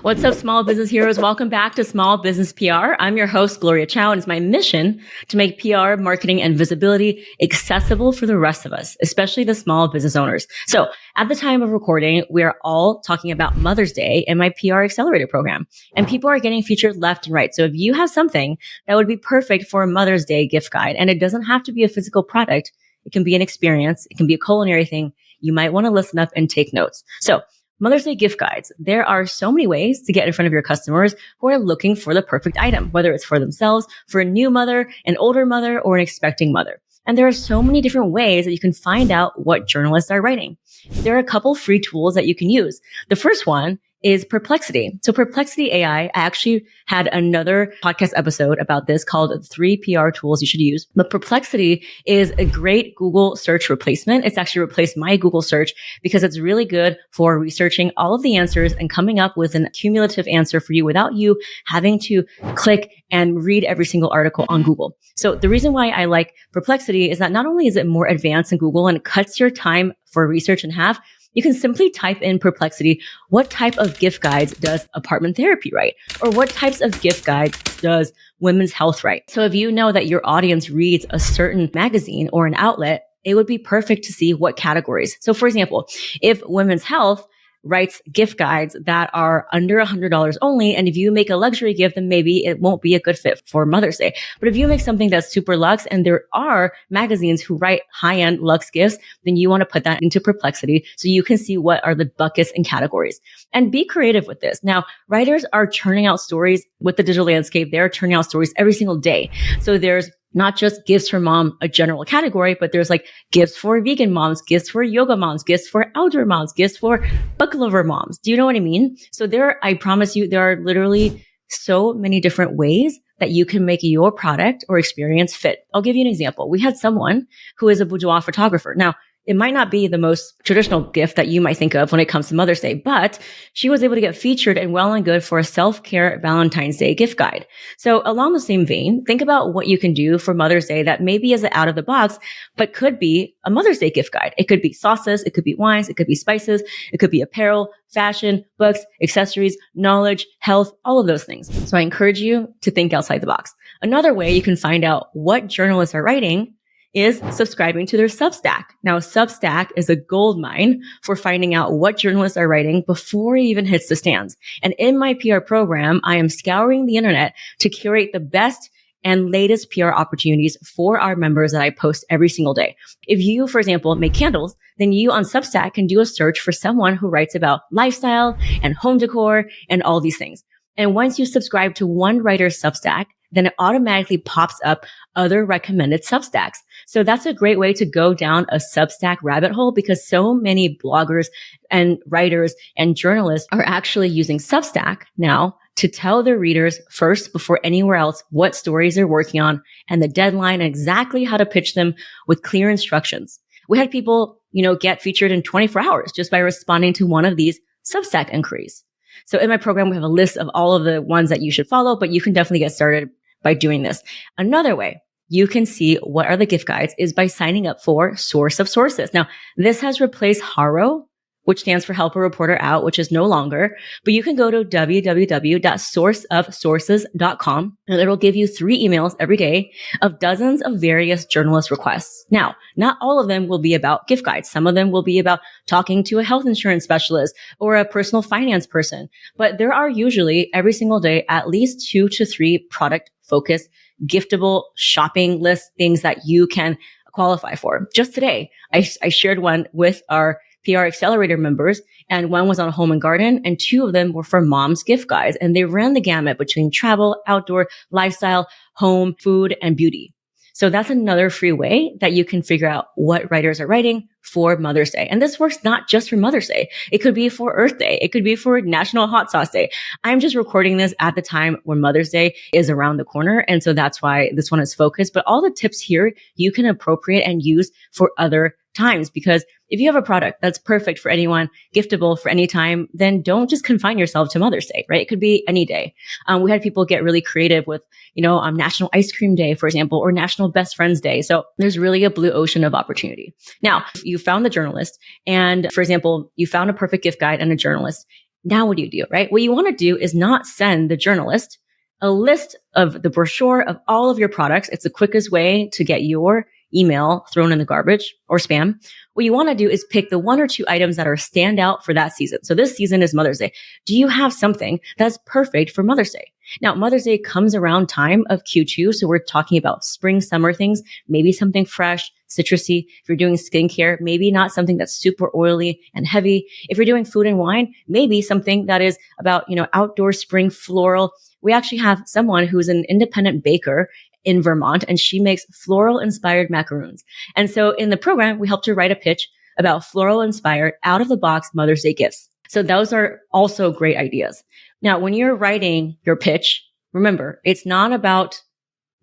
What's up, small business heroes? Welcome back to Small Business PR. I'm your host, Gloria Chow, and it's my mission to make PR, marketing, and visibility accessible for the rest of us, especially the small business owners. So at the time of recording, we are all talking about Mother's Day in my PR Accelerator program, and people are getting featured left and right. So if you have something that would be perfect for a Mother's Day gift guide, and it doesn't have to be a physical product, it can be an experience, it can be a culinary thing, you might want to listen up and take notes. So Mother's Day gift guides. There are so many ways to get in front of your customers who are looking for the perfect item, whether it's for themselves, for a new mother, an older mother, or an expecting mother. And there are so many different ways that you can find out what journalists are writing. There are a couple free tools that you can use. The first one is Perplexity. So Perplexity AI, I actually had another podcast episode about this called 3 PR tools you should use. But Perplexity is a great Google search replacement. It's actually replaced my Google search because it's really good for researching all of the answers and coming up with an cumulative answer for you without you having to click and read every single article on Google. So the reason why I like Perplexity is that not only is it more advanced than Google and it cuts your time for research in half, you can simply type in Perplexity, what type of gift guides does apartment therapy write? Or what types of gift guides does women's health write? So if you know that your audience reads a certain magazine or an outlet, it would be perfect to see what categories. So for example, if women's health writes gift guides that are under $100 only, and if you make a luxury gift, then maybe it won't be a good fit for Mother's Day. But if you make something that's super luxe, and there are magazines who write high-end luxe gifts, then you want to put that into Perplexity so you can see what are the buckets and categories. And be creative with this. Now, writers are churning out stories with the digital landscape. They're churning out stories every single day. So there's not just gifts for mom, a general category, but there's like gifts for vegan moms, gifts for yoga moms, gifts for outdoor moms, gifts for book lover moms. Do you know what I mean? So I promise you, there are literally so many different ways that you can make your product or experience fit. I'll give you an example. We had someone who is a boudoir photographer. Now, it might not be the most traditional gift that you might think of when it comes to Mother's Day, but she was able to get featured and well and good for a self-care Valentine's Day gift guide. So along the same vein, think about what you can do for Mother's Day that maybe is out of the box, but could be a Mother's Day gift guide. It could be sauces, it could be wines, it could be spices, it could be apparel, fashion, books, accessories, knowledge, health, all of those things. So I encourage you to think outside the box. Another way you can find out what journalists are writing is subscribing to their Substack. Now, Substack is a gold mine for finding out what journalists are writing before it even hits the stands. And in my PR program, I am scouring the internet to curate the best and latest PR opportunities for our members that I post every single day. If you, for example, make candles, then you on Substack can do a search for someone who writes about lifestyle and home decor and all these things. And once you subscribe to one writer's Substack, then it automatically pops up other recommended Substacks. So that's a great way to go down a Substack rabbit hole because so many bloggers and writers and journalists are actually using Substack now to tell their readers first before anywhere else what stories they're working on and the deadline and exactly how to pitch them with clear instructions. We had people, get featured in 24 hours just by responding to one of these Substack inquiries. So in my program, we have a list of all of the ones that you should follow, but you can definitely get started by doing this. Another way you can see what are the gift guides is by signing up for Source of Sources. Now, this has replaced HARO, which stands for Help a Reporter Out, which is no longer, but you can go to www.sourceofsources.com and it'll give you 3 emails every day of dozens of various journalist requests. Now, not all of them will be about gift guides. Some of them will be about talking to a health insurance specialist or a personal finance person, but there are usually every single day at least 2 to 3 product focused giftable shopping list things that you can qualify for. Just today, I shared one with our PR Accelerator members, and one was on home and garden, and 2 of them were for mom's gift guides. And they ran the gamut between travel, outdoor, lifestyle, home, food, and beauty. So that's another free way that you can figure out what writers are writing for Mother's Day. And this works not just for Mother's Day. It could be for Earth Day. It could be for National Hot Sauce Day. I'm just recording this at the time when Mother's Day is around the corner. And so that's why this one is focused. But all the tips here you can appropriate and use for other times, because if you have a product that's perfect for anyone, giftable for any time, then don't just confine yourself to Mother's Day, right? It could be any day. We had people get really creative with, National Ice Cream Day, for example, or National Best Friends Day. So there's really a blue ocean of opportunity. Now, if you found the journalist and, for example, you found a perfect gift guide and a journalist, Now what do? Right? What you want to do is not send the journalist a list of the brochure of all of your products. It's the quickest way to get your email thrown in the garbage or spam. What you want to do is pick the 1 or 2 items that are standout for that season. So this season is Mother's Day. Do you have something that's perfect for Mother's Day? Now, Mother's Day comes around time of Q2. So we're talking about spring, summer things, maybe something fresh, citrusy. If you're doing skincare, maybe not something that's super oily and heavy. If you're doing food and wine, maybe something that is about, outdoor spring floral. We actually have someone who's an independent baker in Vermont, and she makes floral inspired macaroons. And so in the program, we helped her write a pitch about floral inspired out of the box Mother's Day gifts. So those are also great ideas. Now, when you're writing your pitch, remember, it's not about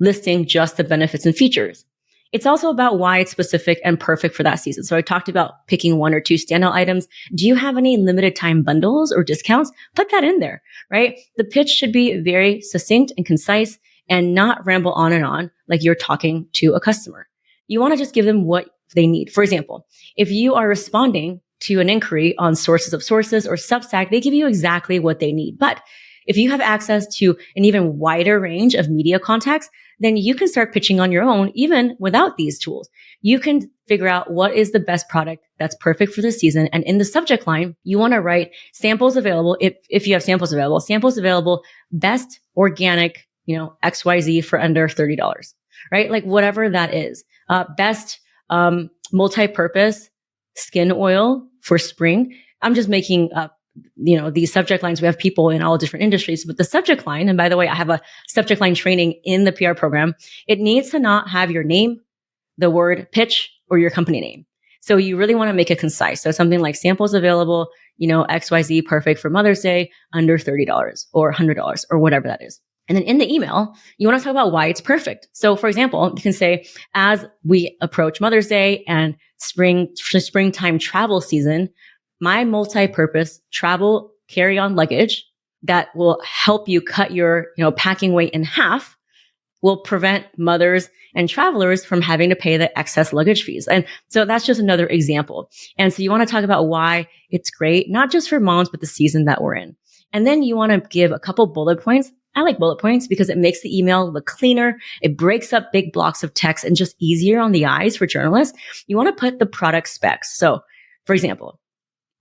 listing just the benefits and features. It's also about why it's specific and perfect for that season. So I talked about picking 1 or 2 standout items. Do you have any limited time bundles or discounts? Put that in there, right? The pitch should be very succinct and concise and not ramble on and on like you're talking to a customer. You want to just give them what they need. For example, if you are responding to an inquiry on Sources of Sources or Substack, they give you exactly what they need. But if you have access to an even wider range of media contacts, then you can start pitching on your own, even without these tools. You can figure out what is the best product that's perfect for the season. And in the subject line, you want to write samples available. If you have samples available, best organic, XYZ for under $30, right? Like whatever that is. Best, multi-purpose skin oil for spring. I'm just making up, these subject lines. We have people in all different industries, but the subject line, and by the way, I have a subject line training in the PR program. It needs to not have your name, the word pitch, or your company name. So you really want to make it concise. So something like samples available, XYZ perfect for Mother's Day under $30 or $100 or whatever that is. And then in the email, you want to talk about why it's perfect. So for example, you can say, as we approach Mother's Day and springtime travel season, my multi-purpose travel carry-on luggage that will help you cut your, packing weight in half will prevent mothers and travelers from having to pay the excess luggage fees. And so that's just another example. And so you want to talk about why it's great, not just for moms, but the season that we're in. And then you want to give a couple bullet points. I like bullet points because it makes the email look cleaner. It breaks up big blocks of text and just easier on the eyes for journalists. You want to put the product specs. So for example,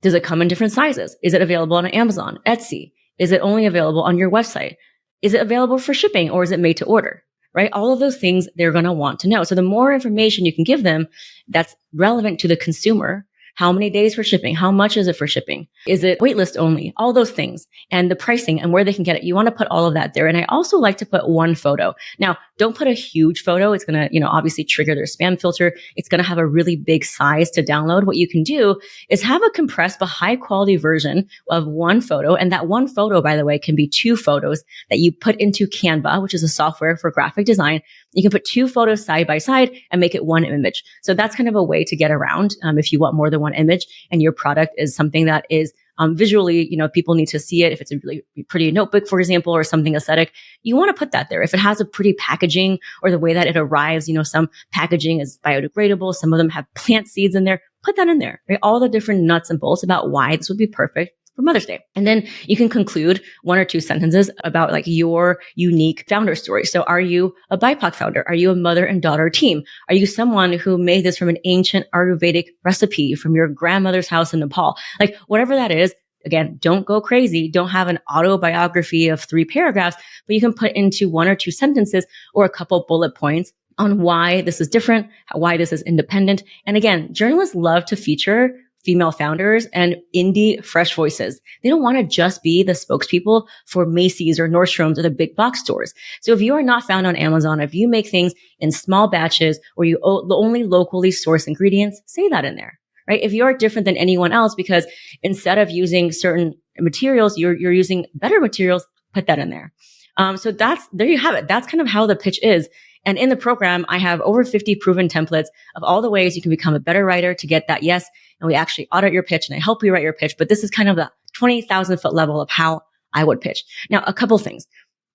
does it come in different sizes? Is it available on Amazon, Etsy? Is it only available on your website? Is it available for shipping or is it made to order? Right? All of those things they're going to want to know. So the more information you can give them that's relevant to the consumer, how many days for shipping? How much is it for shipping? Is it waitlist only? All those things and the pricing and where they can get it. You want to put all of that there. And I also like to put one photo. Now, don't put a huge photo. It's going to, obviously trigger their spam filter. It's going to have a really big size to download. What you can do is have a compressed but high quality version of one photo. And that one photo, by the way, can be 2 photos that you put into Canva, which is a software for graphic design. You can put 2 photos side by side and make it one image. So that's kind of a way to get around if you want more than one image and your product is something that is visually, people need to see it. If it's a really pretty notebook, for example, or something aesthetic, you want to put that there. If it has a pretty packaging or the way that it arrives, some packaging is biodegradable. Some of them have plant seeds in there. Put that in there, right? All the different nuts and bolts about why this would be perfect for Mother's Day. And then you can conclude 1 or 2 sentences about like your unique founder story. So are you a BIPOC founder? Are you a mother and daughter team? Are you someone who made this from an ancient Ayurvedic recipe from your grandmother's house in Nepal? Like whatever that is, again, don't go crazy. Don't have an autobiography of 3 paragraphs, but you can put into 1 or 2 sentences or a couple bullet points on why this is different, why this is independent. And again, journalists love to feature female founders and indie fresh voices. They don't want to just be the spokespeople for Macy's or Nordstrom's or the big box stores. So if you are not found on Amazon, if you make things in small batches or you only locally source ingredients, say that in there, right? If you are different than anyone else because instead of using certain materials, you're using better materials, put that in there. So there you have it. That's kind of how the pitch is. And in the program, I have over 50 proven templates of all the ways you can become a better writer to get that yes. And we actually audit your pitch and I help you write your pitch. But this is kind of the 20,000 foot level of how I would pitch. Now, a couple things.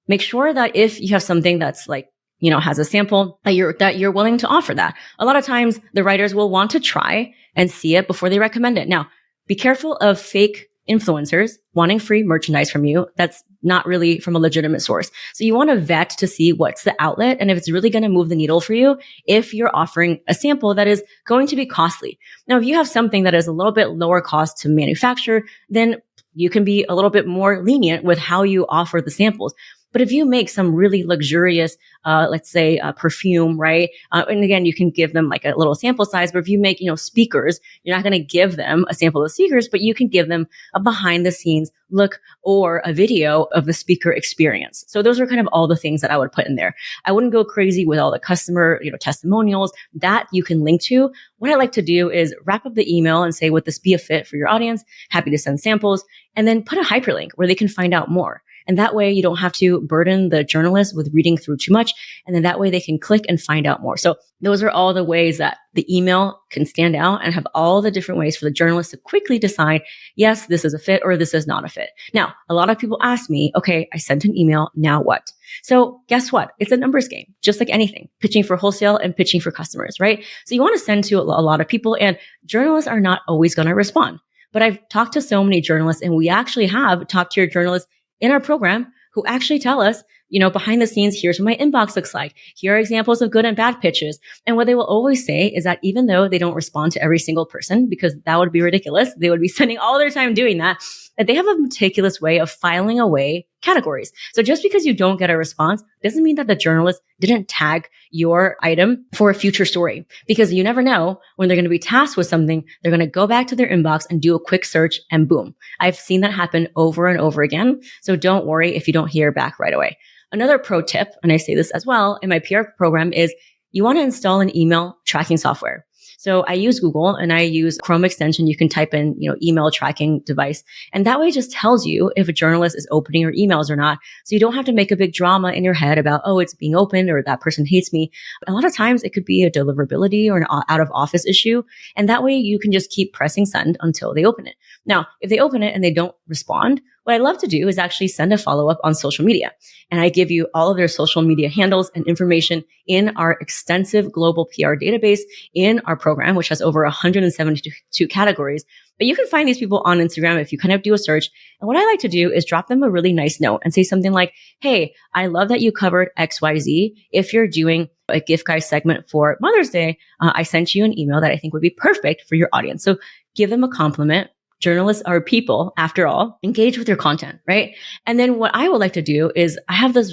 Make sure that if you have something that's like, has a sample that you're willing to offer that. A lot of times the writers will want to try and see it before they recommend it. Now, be careful of fake influencers wanting free merchandise from you that's not really from a legitimate source. So you want to vet to see what's the outlet and if it's really going to move the needle for you if you're offering a sample that is going to be costly. Now, if you have something that is a little bit lower cost to manufacture, then you can be a little bit more lenient with how you offer the samples. But if you make some really luxurious, let's say perfume, right? And again, you can give them like a little sample size, but if you make, speakers, you're not going to give them a sample of speakers, but you can give them a behind the scenes look or a video of the speaker experience. So those are kind of all the things that I would put in there. I wouldn't go crazy with all the customer, testimonials that you can link to. What I like to do is wrap up the email and say, would this be a fit for your audience? Happy to send samples, and then put a hyperlink where they can find out more. And that way you don't have to burden the journalist with reading through too much. And then that way they can click and find out more. So those are all the ways that the email can stand out and have all the different ways for the journalist to quickly decide, yes, this is a fit or this is not a fit. Now, a lot of people ask me, okay, I sent an email. Now what? So guess what? It's a numbers game, just like anything, pitching for wholesale and pitching for customers, right? So you want to send to a lot of people, and journalists are not always going to respond. But I've talked to so many journalists, and we actually have top-tier journalists in our program who actually tell us, behind the scenes, here's what my inbox looks like. Here are examples of good and bad pitches. And what they will always say is that even though they don't respond to every single person, because that would be ridiculous, they would be spending all their time doing that they have a meticulous way of filing away categories. So just because you don't get a response doesn't mean that the journalist didn't tag your item for a future story, because you never know when they're going to be tasked with something, they're going to go back to their inbox and do a quick search and boom. I've seen that happen over and over again. So don't worry if you don't hear back right away. Another pro tip, and I say this as well in my PR program, is you want to install an email tracking software. So I use Google and I use Chrome extension. You can type in, email tracking device. And that way it just tells you if a journalist is opening your emails or not. So you don't have to make a big drama in your head about, oh, it's being opened or that person hates me. A lot of times it could be a deliverability or an out of office issue. And that way you can just keep pressing send until they open it. Now, if they open it and they don't respond, what I love to do is actually send a follow-up on social media. And I give you all of their social media handles and information in our extensive global PR database in our program, which has over 172 categories. But you can find these people on Instagram if you kind of do a search. And what I like to do is drop them a really nice note and say something like, hey, I love that you covered XYZ. If you're doing a gift guide segment for Mother's Day, I sent you an email that I think would be perfect for your audience. So give them a compliment. Journalists are people, after all. Engage with your content, right? And then what I would like to do is I have this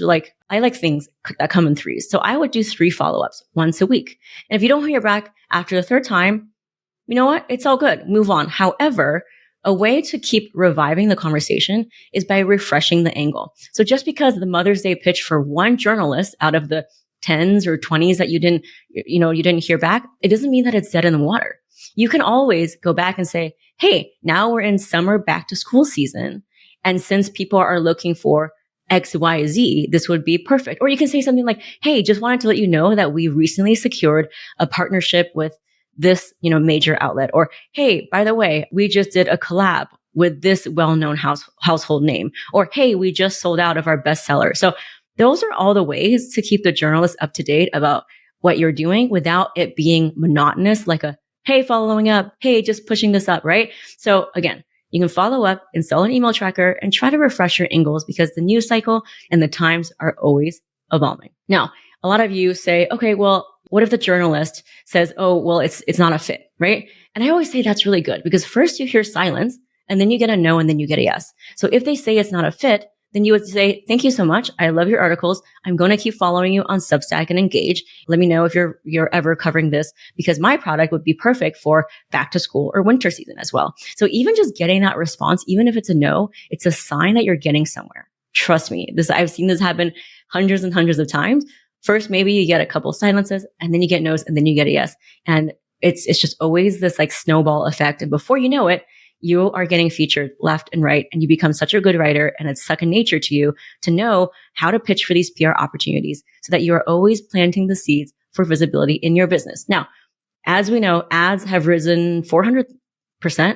I like things that come in threes. So I would do 3 follow-ups once a week. And if you don't hear back after the 3rd time, you know what? It's all good. Move on. However, a way to keep reviving the conversation is by refreshing the angle. So just because the Mother's Day pitch for one journalist out of the 10s or 20s that you didn't hear back, it doesn't mean that it's dead in the water. You can always go back and say, hey, now we're in summer back to school season. And since people are looking for X, Y, Z, this would be perfect. Or you can say something like, hey, just wanted to let you know that we recently secured a partnership with this, major outlet. Or, hey, by the way, we just did a collab with this well-known household name. Or, hey, we just sold out of our bestseller. So those are all the ways to keep the journalist up to date about what you're doing without it being monotonous, like a, hey, following up, hey, just pushing this up, right? So again, you can follow up, install an email tracker, and try to refresh your angles because the news cycle and the times are always evolving. Now, a lot of you say, okay, well, what if the journalist says, oh, well, it's not a fit, right? And I always say that's really good because first you hear silence and then you get a no and then you get a yes. So if they say it's not a fit, then you would say, thank you so much. I love your articles. I'm going to keep following you on Substack and Engage. Let me know if you're ever covering this because my product would be perfect for back to school or winter season as well. So even just getting that response, even if it's a no, it's a sign that you're getting somewhere. Trust me, I've seen this happen hundreds and hundreds of times. First, maybe you get a couple silences and then you get no's and then you get a yes. And it's just always this like snowball effect. And before you know it, you are getting featured left and right, and you become such a good writer, and it's second nature to you to know how to pitch for these PR opportunities so that you are always planting the seeds for visibility in your business. Now, as we know, ads have risen 400%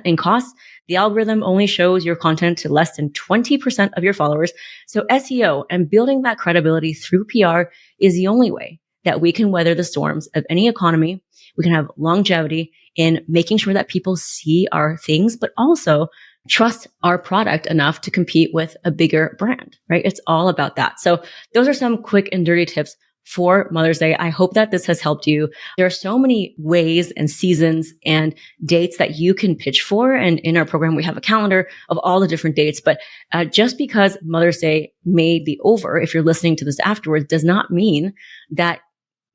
in costs. The algorithm only shows your content to less than 20% of your followers. So SEO and building that credibility through PR is the only way that we can weather the storms of any economy. We can have longevity in making sure that people see our things, but also trust our product enough to compete with a bigger brand, right? It's all about that. So those are some quick and dirty tips for Mother's Day. I hope that this has helped you. There are so many ways and seasons and dates that you can pitch for. And in our program, we have a calendar of all the different dates. But just because Mother's Day may be over, if you're listening to this afterwards, does not mean that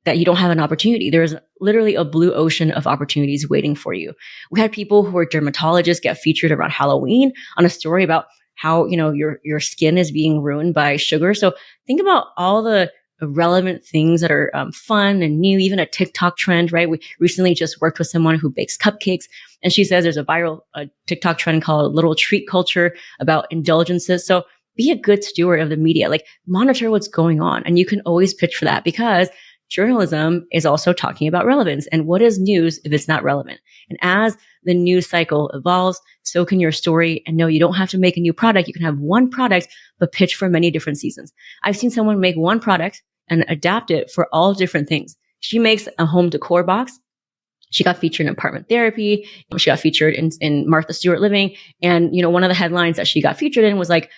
you don't have an opportunity. There's literally a blue ocean of opportunities waiting for you. We had people who are dermatologists get featured around Halloween on a story about how, your skin is being ruined by sugar. So think about all the relevant things that are fun and new, even a TikTok trend, right? We recently just worked with someone who bakes cupcakes, and she says there's a viral TikTok trend called little treat culture about indulgences. So be a good steward of the media, like monitor what's going on. And you can always pitch for that, because journalism is also talking about relevance. And what is news if it's not relevant? And as the news cycle evolves, so can your story. And no, you don't have to make a new product. You can have one product, but pitch for many different seasons. I've seen someone make one product and adapt it for all different things. She makes a home decor box. She got featured in apartment therapy. She got featured in Martha Stewart Living. And, one of the headlines that she got featured in was like,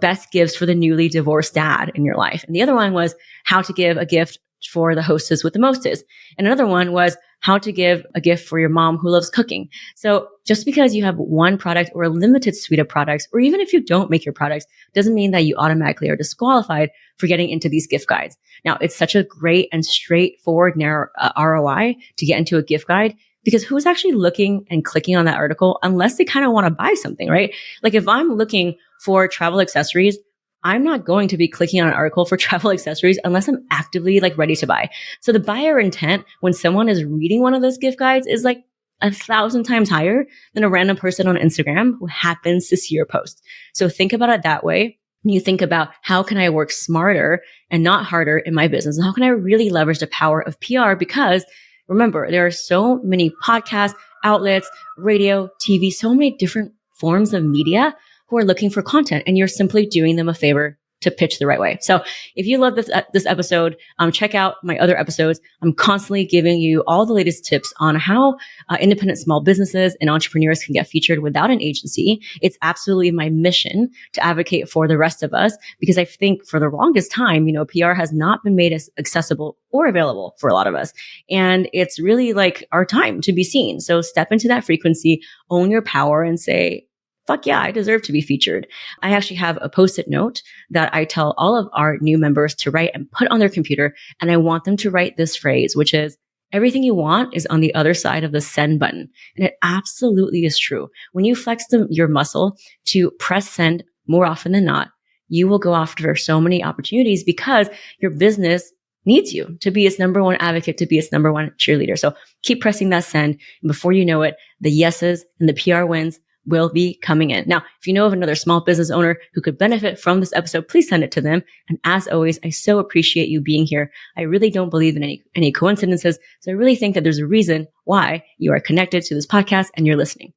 best gifts for the newly divorced dad in your life. And the other one was how to give a gift for the hostess with the mostest. And another one was how to give a gift for your mom who loves cooking. So just because you have one product or a limited suite of products, or even if you don't make your products, doesn't mean that you automatically are disqualified for getting into these gift guides. Now, it's such a great and straightforward narrow ROI to get into a gift guide, because who's actually looking and clicking on that article unless they kind of want to buy something, right? Like if I'm looking for travel accessories, I'm not going to be clicking on an article for travel accessories unless I'm actively ready to buy. So the buyer intent when someone is reading one of those gift guides is 1,000 times higher than a random person on Instagram who happens to see your post. So think about it that way. When you think about how can I work smarter and not harder in my business? And how can I really leverage the power of PR? Because remember, there are so many podcasts, outlets, radio, TV, so many different forms of media who are looking for content, and you're simply doing them a favor to pitch the right way. So if you love this episode, check out my other episodes. I'm constantly giving you all the latest tips on how independent small businesses and entrepreneurs can get featured without an agency. It's absolutely my mission to advocate for the rest of us, because I think for the longest time, PR has not been made as accessible or available for a lot of us. And it's really our time to be seen. So step into that frequency, own your power, and say, fuck yeah, I deserve to be featured. I actually have a Post-it note that I tell all of our new members to write and put on their computer. And I want them to write this phrase, which is, everything you want is on the other side of the send button. And it absolutely is true. When you flex your muscle to press send more often than not, you will go after so many opportunities, because your business needs you to be its number one advocate, to be its number one cheerleader. So keep pressing that send. And before you know it, the yeses and the PR wins will be coming in. Now, if you know of another small business owner who could benefit from this episode, please send it to them. And as always, I so appreciate you being here. I really don't believe in any coincidences. So I really think that there's a reason why you are connected to this podcast and you're listening.